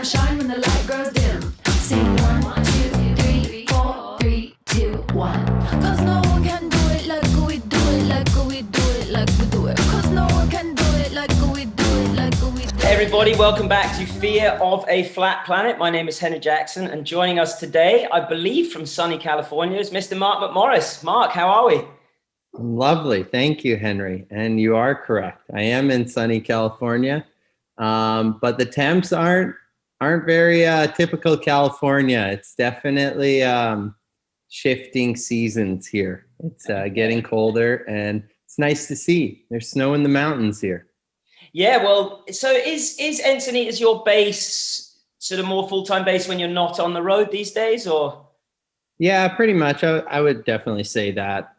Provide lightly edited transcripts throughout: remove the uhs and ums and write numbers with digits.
shine, shine when the light grows dim. Sing 1, 2, 3, 4, 3, 2, 1. Cause no one can do it like we do it, like we do it, like we do it. Cause no one can do it like we do it, like we do it. Hey everybody, welcome back to Fear of a Flat Planet. My name is Henry Jackson, and joining us today, I believe from sunny California, is Mr. Mark McMorris. Mark, how are we? Lovely. Thank you, Henry. And you are correct. I am in sunny California, but the temps aren't very typical California. It's definitely shifting seasons here. It's getting colder, and it's nice to see. There's snow in the mountains here. Yeah, well, so is Encinitas your base, sort of more full-time base when you're not on the road these days, or? Yeah, pretty much. I would definitely say that.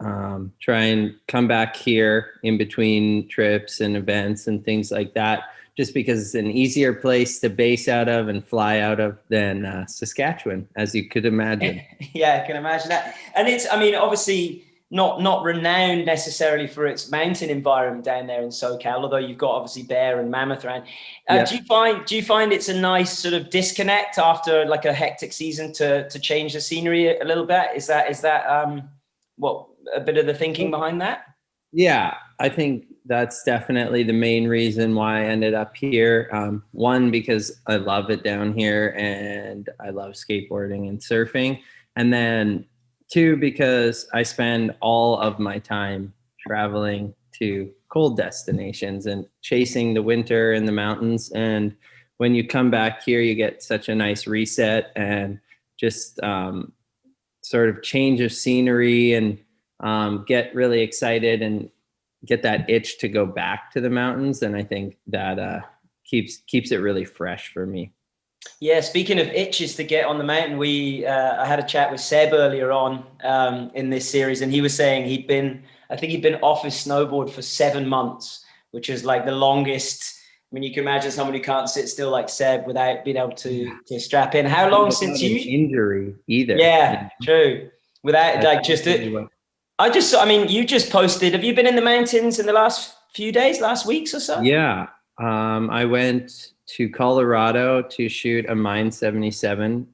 Try and come back here in between trips and events and things like that, just because it's an easier place to base out of and fly out of than Saskatchewan, as you could imagine. Yeah, I can imagine that. And it's, I mean, obviously not renowned necessarily for its mountain environment down there in SoCal, although you've got obviously Bear and Mammoth around. Yeah. Do you find it's a nice sort of disconnect after like a hectic season to change the scenery a little bit? Is that what a bit of the thinking behind that? Yeah, I think that's definitely the main reason why I ended up here. One, because I love it down here and I love skateboarding and surfing. And then two, because I spend all of my time traveling to cold destinations and chasing the winter in the mountains. And when you come back here, you get such a nice reset and just sort of change of scenery and get really excited and get that itch to go back to the mountains. And I think that keeps it really fresh for me. Yeah, speaking of itches to get on the mountain, I had a chat with Seb earlier on in this series, and he was saying he'd been off his snowboard for 7 months, which is like the longest. I mean, you can imagine someone who can't sit still like Seb without being able to strap in. How long since you injury either? Yeah, true. Without That's like just it. I mean, you just posted. Have you been in the mountains in the last few days, last weeks or so? Yeah, I went to Colorado to shoot a Mine 77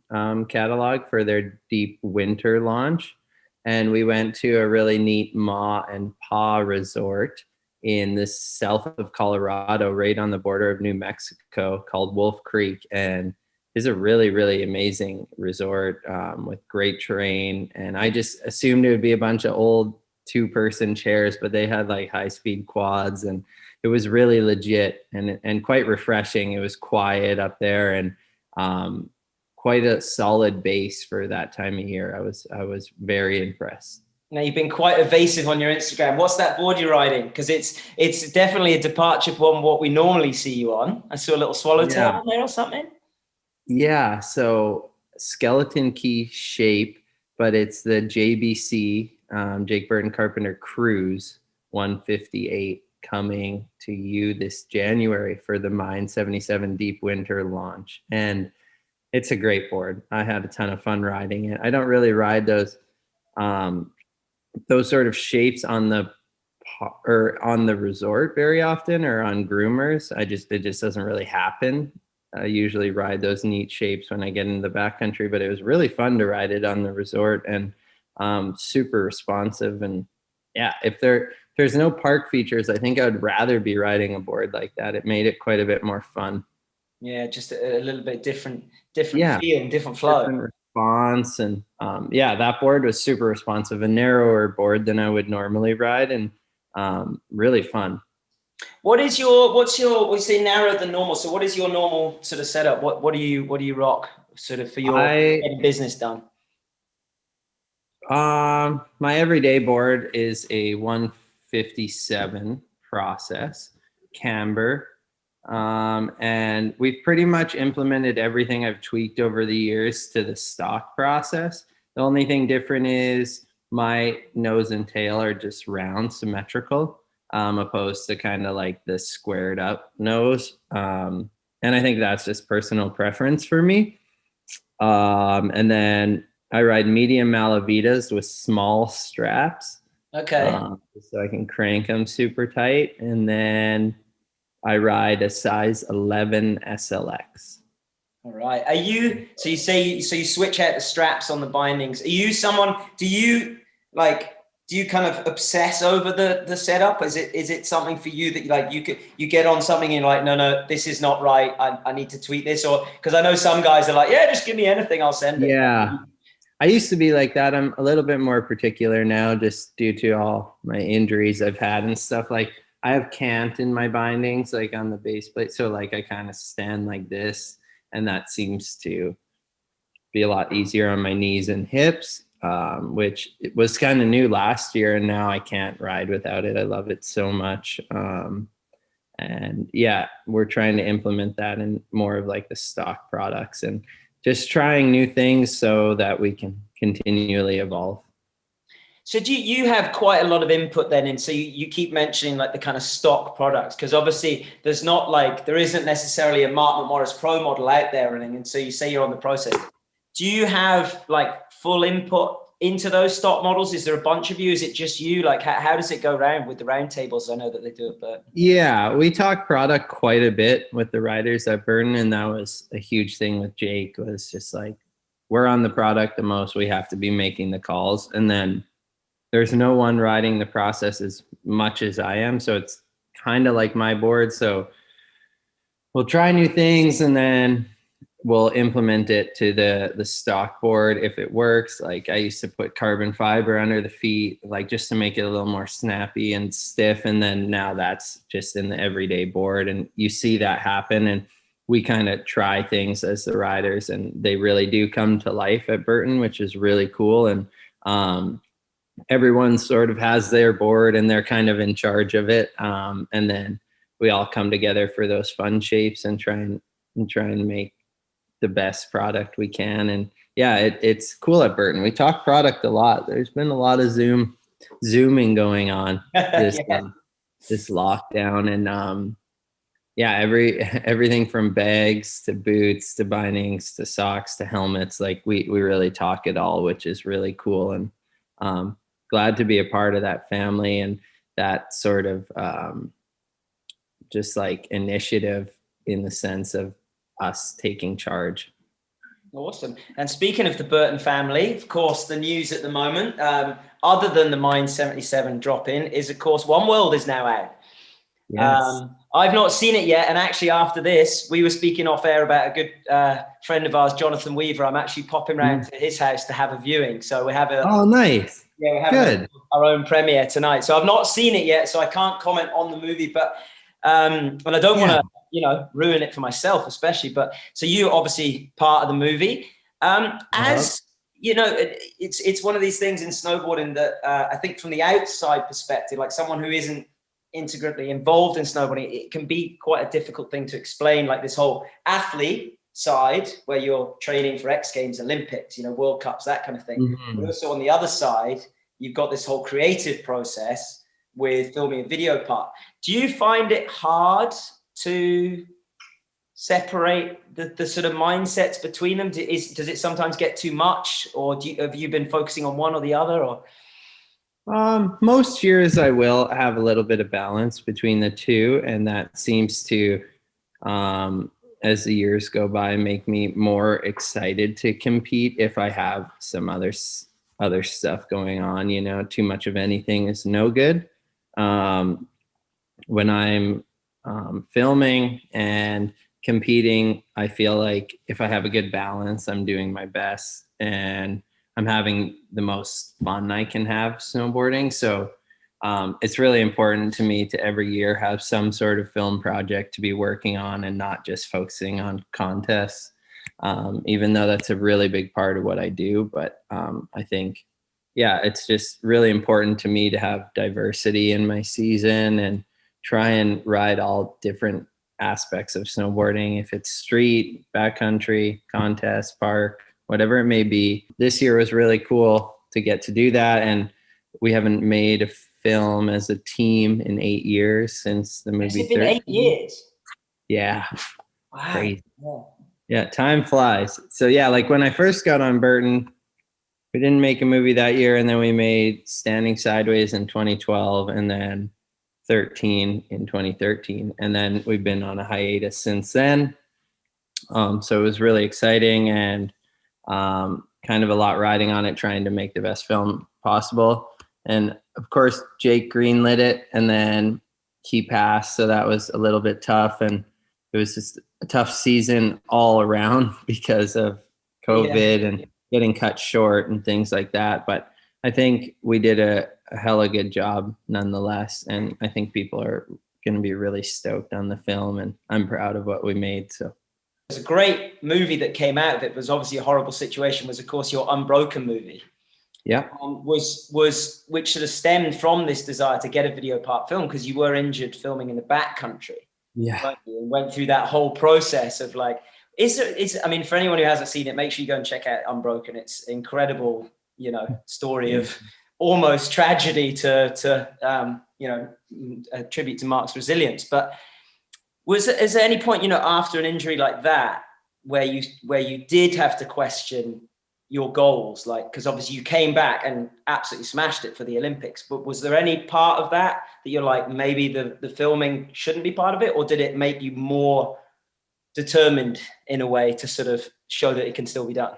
catalog for their deep winter launch. And we went to a really neat Ma and Pa resort in the south of Colorado, right on the border of New Mexico, called Wolf Creek. And it's a really, really amazing resort with great terrain. And I just assumed it would be a bunch of old 2-person chairs, but they had like high-speed quads, and it was really legit and quite refreshing. It was quiet up there and quite a solid base for that time of year. I was very impressed. Now, you've been quite evasive on your Instagram. What's that board you're riding? Because it's definitely a departure from what we normally see you on. I saw a little swallowtail on there or something. Yeah, so skeleton key shape, but it's the JBC, Jake Burton Carpenter Cruise 158 coming to you this January for the Mine 77 Deep Winter launch. And it's a great board. I had a ton of fun riding it. I don't really ride those sort of shapes on the resort very often, or on groomers. It just doesn't really happen. I usually ride those neat shapes when I get into the backcountry, but it was really fun to ride it on the resort, and super responsive. And yeah, if there's no park features, I think I would rather be riding a board like that. It made it quite a bit more fun. Yeah, just a little bit different feel, different flow. Different response. And that board was super responsive, a narrower board than I would normally ride, and really fun. What's we say narrower than normal. So what is your normal sort of setup? What do you rock sort of for your getting business done? My everyday board is a 157 process camber. And we've pretty much implemented everything I've tweaked over the years to the stock process. The only thing different is my nose and tail are just round, symmetrical, opposed to kind of like the squared up nose. And I think that's just personal preference for me. And then I ride medium Malavitas with small straps. Okay. So I can crank them super tight. And then I ride a size 11 SLX. All right. So you say, so you switch out the straps on the bindings. Are you someone, do you kind of obsess over the setup? Is it something for you that you get on something and you're like, no, this is not right. I need to tweak this, or, because I know some guys are like, yeah, just give me anything, I'll send it. Yeah. I used to be like that. I'm a little bit more particular now, just due to all my injuries I've had and stuff. Like, I have cant in my bindings, like on the base plate. So like I kind of stand like this, and that seems to be a lot easier on my knees and hips, which it was kind of new last year. And now I can't ride without it. I love it so much. And yeah, we're trying to implement that in more of like the stock products and just trying new things so that we can continually evolve. So do you have quite a lot of input then? And so you keep mentioning like the kind of stock products, because obviously there isn't necessarily a Mark McMorris Pro model out there or anything. And so you say you're on the process. Do you have like full input into those stock models? Is there a bunch of you? Is it just you? Like, how does it go around with the roundtables? I know that they do it, but yeah, we talk product quite a bit with the riders at Burton, and that was a huge thing with Jake. Was just like, we're on the product the most. We have to be making the calls, and then there's no one riding the process as much as I am. So it's kind of like my board. So we'll try new things and then we'll implement it to the stock board if it works. Like, I used to put carbon fiber under the feet, like just to make it a little more snappy and stiff. And then now that's just in the everyday board. And you see that happen. And we kind of try things as the riders, and they really do come to life at Burton, which is really cool. And, everyone sort of has their board and they're kind of in charge of it. And then we all come together for those fun shapes and try and make the best product we can. And yeah, it's cool at Burton. We talk product a lot. There's been a lot of zooming going on this lockdown. And yeah, everything from bags to boots to bindings to socks to helmets. Like, we really talk it all, which is really cool. And glad to be a part of that family and that sort of just like initiative in the sense of us taking charge. Awesome. And speaking of the Burton family, of course, the news at the moment, other than the Mind 77 drop in, is of course One World is now out. Yes. I've not seen it yet. And actually after this, we were speaking off air about a good friend of ours, Jonathan Weaver. I'm actually popping round to his house to have a viewing. So we have Oh, nice. Yeah, we have our own premiere tonight. So I've not seen it yet, so I can't comment on the movie, but and I don't want to, ruin it for myself, especially. But so you're obviously part of the movie. As you know, it's one of these things in snowboarding that I think from the outside perspective, like someone who isn't integrally involved in snowboarding, it can be quite a difficult thing to explain, like this whole athlete side where you're training for X Games, Olympics, World Cups, that kind of thing. Mm-hmm. But also on the other side, you've got this whole creative process with filming a video part. Do you find it hard to separate the sort of mindsets between them? Does it sometimes get too much, or have you been focusing on one or the other? Or most years I will have a little bit of balance between the two, and that seems to as the years go by, make me more excited to compete if I have some other stuff going on. Too much of anything is no good. When I'm filming and competing, I feel like if I have a good balance, I'm doing my best and I'm having the most fun I can have snowboarding. So it's really important to me to every year have some sort of film project to be working on and not just focusing on contests, even though that's a really big part of what I do. But I think, it's just really important to me to have diversity in my season and try and ride all different aspects of snowboarding. If it's street, backcountry, contest, park, whatever it may be. This year was really cool to get to do that. And we haven't made a film as a team in 8 years since the movie. Has it been 8 years? Yeah. Wow. Crazy. Yeah, time flies. So like when I first got on Burton, we didn't make a movie that year, and then we made Standing Sideways in 2012 and then 13 in 2013. And then we've been on a hiatus since then. So it was really exciting, and kind of a lot riding on it, trying to make the best film possible. And of course, Jake greenlit it, and then he passed. So that was a little bit tough. And it was just a tough season all around because of COVID and getting cut short and things like that. But I think we did a hella good job nonetheless. And I think people are going to be really stoked on the film, and I'm proud of what we made. So there's a great movie that came out of it. Was obviously a horrible situation, was of course your Unbroken movie. Yeah. Was which sort of stemmed from this desire to get a video part film, because you were injured filming in the backcountry. Yeah. And went through that whole process of like, I mean, for anyone who hasn't seen it, make sure you go and check out Unbroken. It's incredible, story of almost tragedy to a tribute to Mark's resilience. But is there any point, after an injury like that, where you did have to question your goals? Like, because obviously you came back and absolutely smashed it for the Olympics, but was there any part of that you're like, maybe the filming shouldn't be part of it? Or did it make you more determined in a way to sort of show that it can still be done?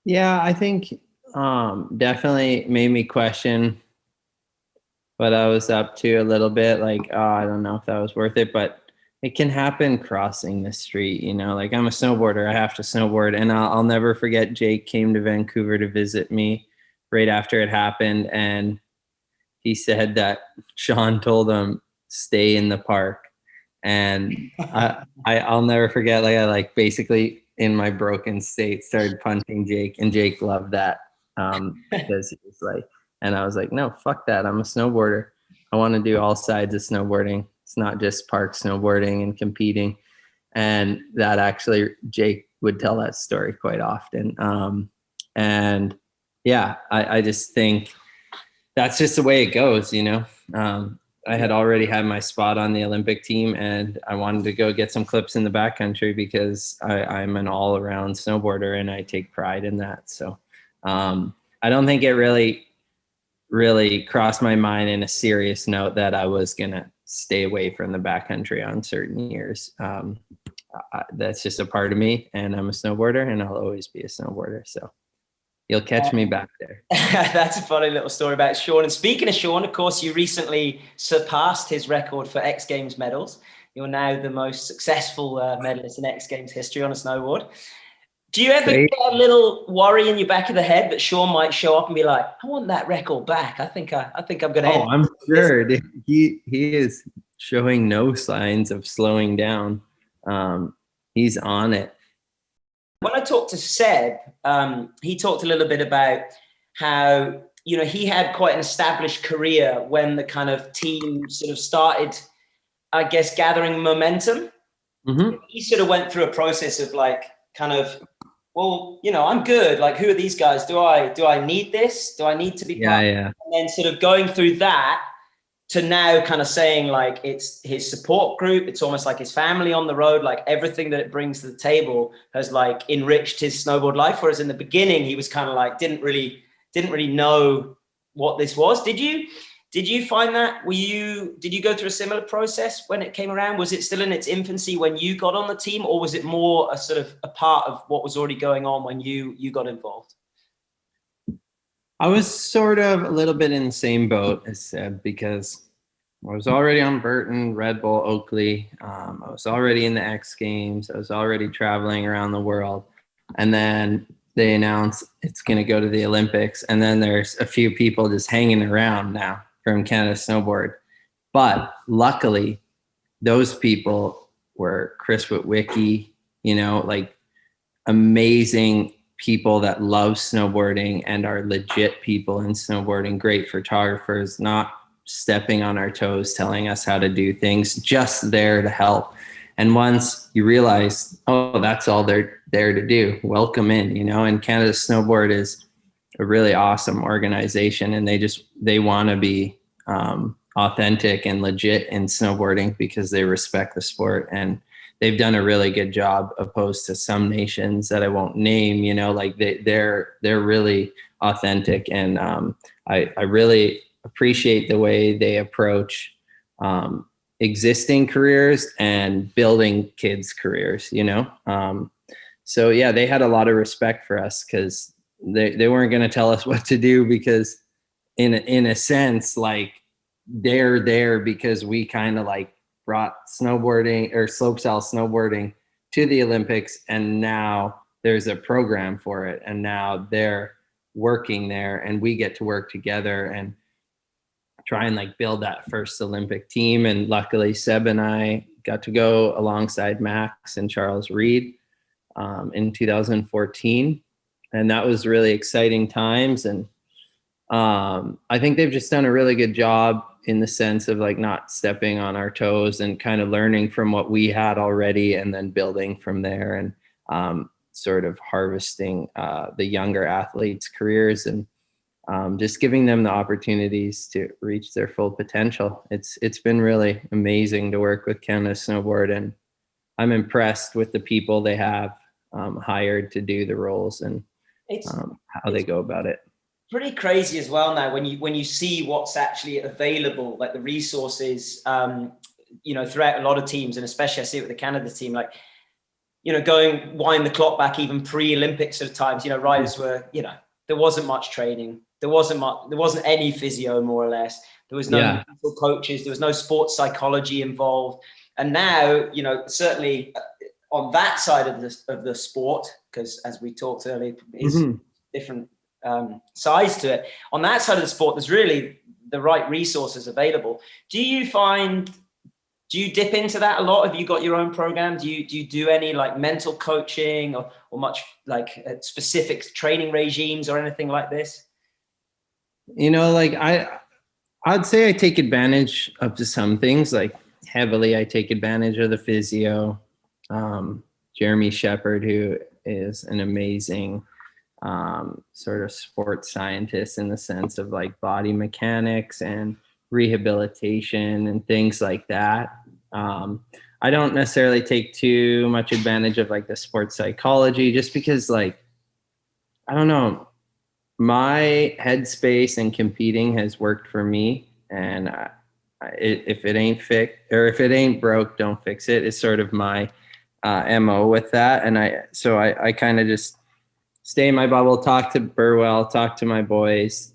Yeah, I think definitely made me question what I was up to a little bit. Like, oh, I don't know if that was worth it, but it can happen crossing the street, like I'm a snowboarder, I have to snowboard. And I'll never forget, Jake came to Vancouver to visit me right after it happened. And he said that Sean told him, stay in the park. And I'll never forget, I basically in my broken state started punching Jake, and Jake loved that. Because he was like, and I was like, no, fuck that. I'm a snowboarder. I want to do all sides of snowboarding. It's not just park snowboarding and competing. And that actually, Jake would tell that story quite often. And yeah, I just think that's just the way it goes, I had already had my spot on the Olympic team, and I wanted to go get some clips in the backcountry because I'm an all-around snowboarder and I take pride in that. So I don't think it really crossed my mind in a serious note that I was going to stay away from the backcountry on certain years. That's just a part of me, and I'm a snowboarder, and I'll always be a snowboarder. So you'll catch me back there. That's a funny little story about Sean. And speaking of Sean, of course, you recently surpassed his record for X Games medals. You're now the most successful medalist in X Games history on a snowboard. Do you ever get a little worry in your back of the head that Sean might show up and be like, I want that record back. I think I'm going to. Oh, I'm sure. He is showing no signs of slowing down. He's on it. When I talked to Seb, he talked a little bit about how, he had quite an established career when the kind of team sort of started, I guess, gathering momentum. Mm-hmm. He sort of went through a process of well, I'm good. Like, who are these guys? Do I need this? Do I need to be part? Yeah. And then sort of going through that to now kind of saying like it's his support group. It's almost like his family on the road. Like everything that it brings to the table has like enriched his snowboard life. Whereas in the beginning, he was kind of like, didn't really know what this was. Did you find that? Did you go through a similar process when it came around? Was it still in its infancy when you got on the team, or was it more a sort of a part of what was already going on when you got involved? I was sort of a little bit in the same boat as Seb, because I was already on Burton, Red Bull, Oakley. I was already in the X Games. I was already traveling around the world. And then they announced it's going to go to the Olympics. And then there's a few people just hanging around now from Canada Snowboard. But luckily, those people were Chris Witwicky, amazing people that love snowboarding and are legit people in snowboarding, great photographers, not stepping on our toes, telling us how to do things, just there to help. And once you realize, oh, that's all they're there to do, welcome in, and Canada Snowboard is a really awesome organization, and they want to be authentic and legit in snowboarding because they respect the sport, and they've done a really good job opposed to some nations that I won't name, they're really authentic. And I really appreciate the way they approach existing careers and building kids' careers, So yeah, they had a lot of respect for us because they weren't going to tell us what to do, because in a sense, like, they're there because we kind of like brought snowboarding or slopestyle snowboarding to the Olympics, and now there's a program for it, and now they're working there, and we get to work together and try and like build that first Olympic team. And luckily Seb and I got to go alongside Max and Charles Reed in 2014, and that was really exciting times. And I think they've just done a really good job in the sense of like not stepping on our toes and kind of learning from what we had already and then building from there, and sort of harvesting the younger athletes' careers, and just giving them the opportunities to reach their full potential. It's been really amazing to work with Canada Snowboard, and I'm impressed with the people they have hired to do the roles, and how they go about it. Pretty crazy as well now when you see what's actually available, like the resources, throughout a lot of teams, and especially I see it with the Canada team, like, wind the clock back even pre-Olympics at times, riders were, there wasn't much training. There wasn't any physio, more or less. There was no mental coaches. There was no sports psychology involved. And now, certainly on that side of the sport, because as we talked earlier, is different size to it. On that side of the sport, there's really the right resources available. Do you dip into that a lot? Have you got your own program? Do you do any like mental coaching or much like specific training regimes or anything like this? Like I'd say I take advantage of some things. Like heavily, I take advantage of the physio. Jeremy Shepard, who is an amazing sort of sports scientist in the sense of like body mechanics and rehabilitation and things like that. I don't necessarily take too much advantage of like the sports psychology, just because like, I don't know, my headspace and competing has worked for me. And if it ain't fixed, or if it ain't broke, don't fix it, is sort of my MO with that. And I kind of just stay in my bubble, talk to Burwell, talk to my boys,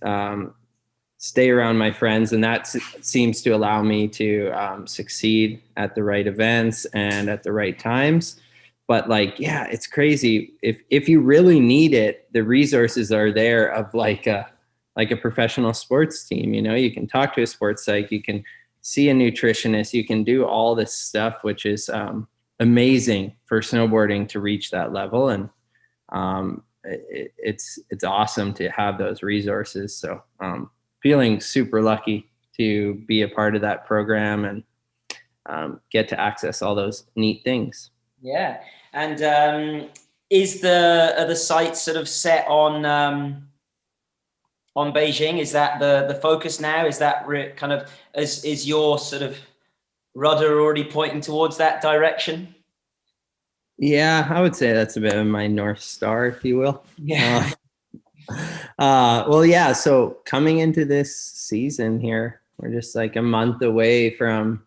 stay around my friends. And that seems to allow me to succeed at the right events and at the right times. But like, yeah, it's crazy. If you really need it, the resources are there of like a professional sports team. You can talk to a sports psych, you can see a nutritionist, you can do all this stuff, which is amazing for snowboarding to reach that level. And it's awesome to have those resources. So feeling super lucky to be a part of that program and get to access all those neat things. Yeah. And are the sights sort of set on Beijing? Is that the focus now? Is that kind of, is your sort of rudder already pointing towards that direction? Yeah, I would say that's a bit of my North Star, if you will. Yeah. Well, yeah. So coming into this season here, we're just like a month away from,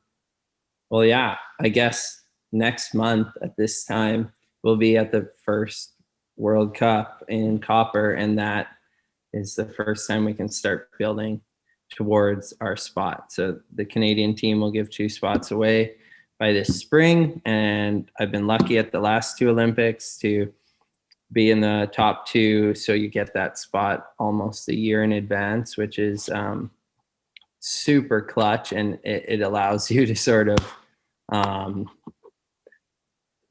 well, yeah, I guess next month at this time we'll be at the first World Cup in Copper, and that is the first time we can start building towards our spot. So the Canadian team will give 2 spots away by this spring, and I've been lucky at the last 2 Olympics to be in the top 2, so you get that spot almost a year in advance, which is super clutch, and it allows you to sort of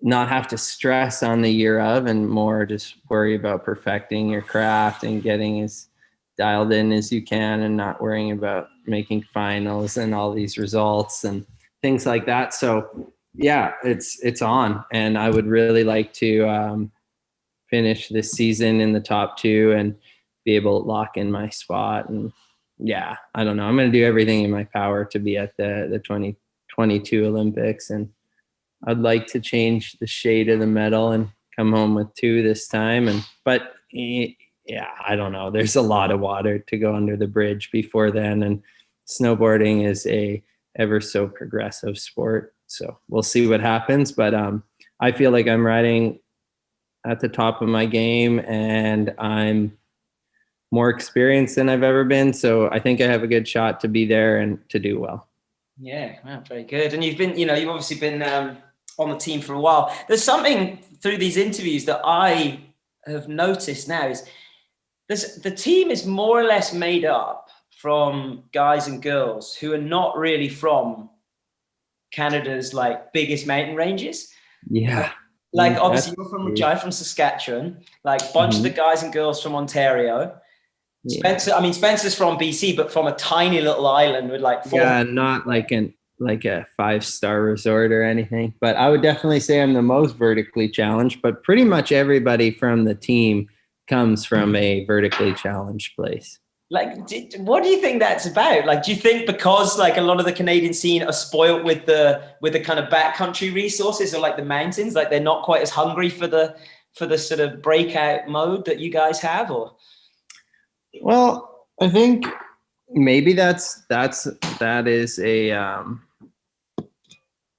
not have to stress on the year of, and more just worry about perfecting your craft and getting as dialed in as you can, and not worrying about making finals and all these results and things like that. So yeah, it's on, and I would really like to finish this season in the top 2 and be able to lock in my spot. And yeah, I don't know, I'm going to do everything in my power to be at the 2022 Olympics, and I'd like to change the shade of the medal and come home with 2 this time. But yeah, I don't know, there's a lot of water to go under the bridge before then, and snowboarding is a ever so progressive sport. So we'll see what happens. But I feel like I'm riding at the top of my game, and I'm more experienced than I've ever been. So I think I have a good shot to be there and to do well. Yeah, wow, very good. And you've been, you've obviously been on the team for a while. There's something through these interviews that I have noticed now is the team is more or less made up from guys and girls who are not really from Canada's like biggest mountain ranges. Yeah. Like obviously you're from Saskatchewan, like a bunch of the guys and girls from Ontario. Spencer, I mean, Spencer's from BC, but from a tiny little island with like not like a 5-star resort or anything. But I would definitely say I'm the most vertically challenged. But pretty much everybody from the team comes from a vertically challenged place. Like, what do you think that's about? Like, do you think because like a lot of the Canadian scene are spoiled with the kind of backcountry resources or like the mountains, like they're not quite as hungry for the sort of breakout mode that you guys have, or? Well, I think maybe that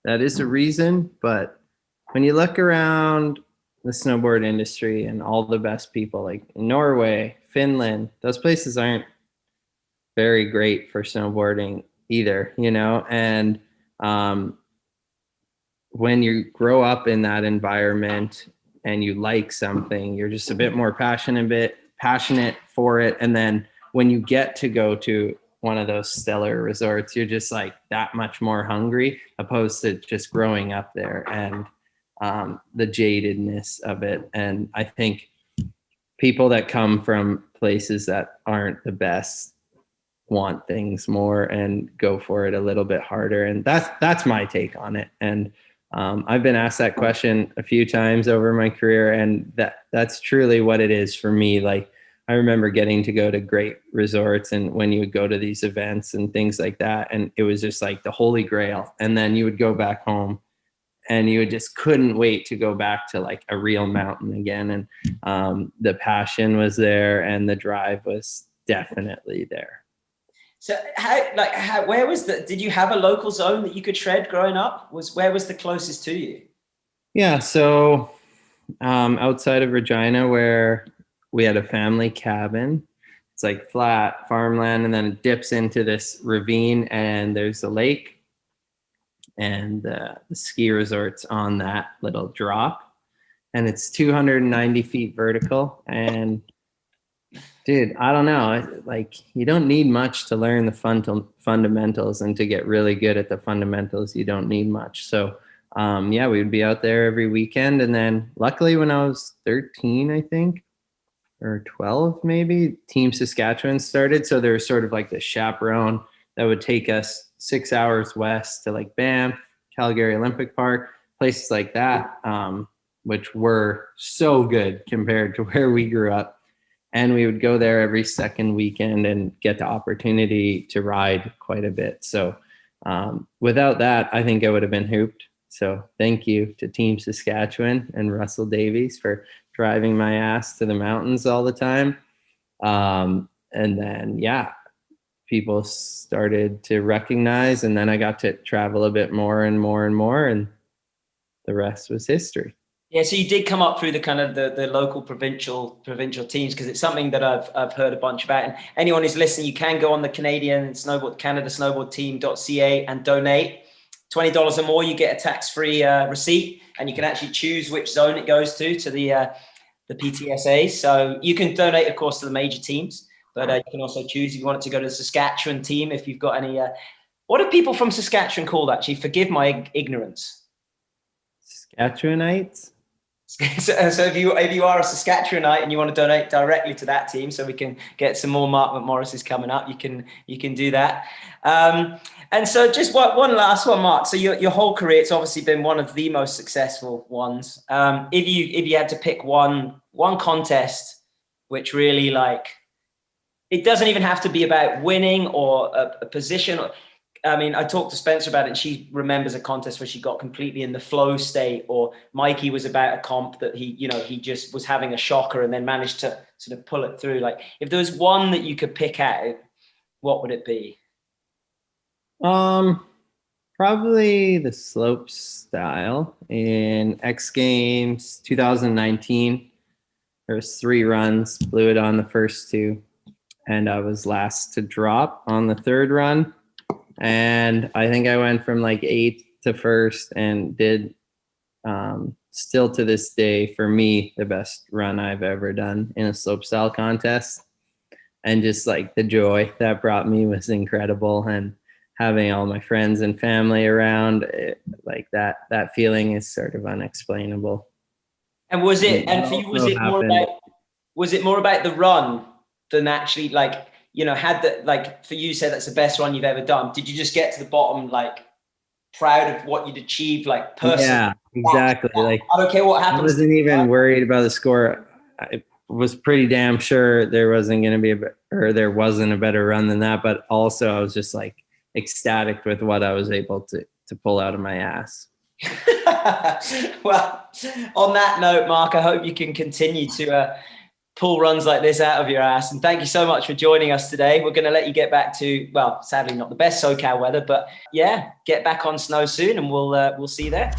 is a reason. But when you look around the snowboard industry and all the best people like Norway, Finland, those places aren't very great for snowboarding either, and when you grow up in that environment and you like something, you're just a bit more passionate for it. And then when you get to go to one of those stellar resorts, you're just like that much more hungry, opposed to just growing up there and the jadedness of it. And I think people that come from places that aren't the best want things more and go for it a little bit harder. And that's my take on it. And I've been asked that question a few times over my career, and that's truly what it is for me. Like, I remember getting to go to great resorts, and when you would go to these events and things like that, and it was just like the holy grail. And then you would go back home and you just couldn't wait to go back to like a real mountain again. And the passion was there and the drive was definitely there. So where was did you have a local zone that you could shred growing up? Where was the closest to you? Yeah. So outside of Regina, where we had a family cabin, it's like flat farmland, and then it dips into this ravine and there's a lake. And the ski resort's on that little drop, and it's 290 feet vertical. And dude, I don't know, like you don't need much to learn the fundamentals, and to get really good at the fundamentals, you don't need much. So yeah, we would be out there every weekend. And then luckily when I was 13, I think, or 12 maybe, Team Saskatchewan started. So there was sort of like the chaperone that would take us 6 hours west to like Banff, Calgary Olympic Park, places like that, which were so good compared to where we grew up. And we would go there every second weekend and get the opportunity to ride quite a bit. So without that, I think I would have been hooped. So thank you to Team Saskatchewan and Russell Davies for driving my ass to the mountains all the time. And then, yeah, people started to recognize, and then I got to travel a bit more and more and more, and the rest was history. Yeah, so you did come up through the kind of the local provincial teams, because it's something that I've heard a bunch about. And anyone who's listening, you can go on the Canada Snowboard Team.ca and donate. $20 or more, you get a tax-free receipt, and you can actually choose which zone it goes to the PTSA. So you can donate, of course, to the major teams. But you can also choose if you want it to go to the Saskatchewan team. If you've got any, what are people from Saskatchewan called? Actually, forgive my ignorance. Saskatchewanites. So if you are a Saskatchewanite and you want to donate directly to that team, so we can get some more Mark McMorrises coming up, you can do that. And so just one last one, Mark. So your whole career, it's obviously been one of the most successful ones. If you had to pick one contest, which really like. It doesn't even have to be about winning or a position. I mean, I talked to Spencer about it, and she remembers a contest where she got completely in the flow state, or Mikey was about a comp that he just was having a shocker and then managed to sort of pull it through. Like, if there was one that you could pick out, what would it be? Probably the slope style in X Games 2019. There was 3 runs, blew it on the first 2, and I was last to drop on the 3rd run. And I think I went from like 8th to 1st and did still to this day, for me, the best run I've ever done in a slopestyle contest. And just like the joy that brought me was incredible. And having all my friends and family around, like that feeling is sort of unexplainable. And was it, and for you, was it more about the run than actually, like, you know, had the, like, for you said that's the best run you've ever done. Did you just get to the bottom, like, proud of what you'd achieved, like, personally? Yeah, exactly. Like, I don't care what happens. I wasn't even worried about the score. I was pretty damn sure there wasn't going to be there wasn't a better run than that. But also I was just like ecstatic with what I was able to pull out of my ass. Well, on that note, Mark, I hope you can continue to pull runs like this out of your ass. And thank you so much for joining us today. We're going to let you get back to, well, sadly not the best SoCal weather, but yeah, get back on snow soon, and we'll see you there.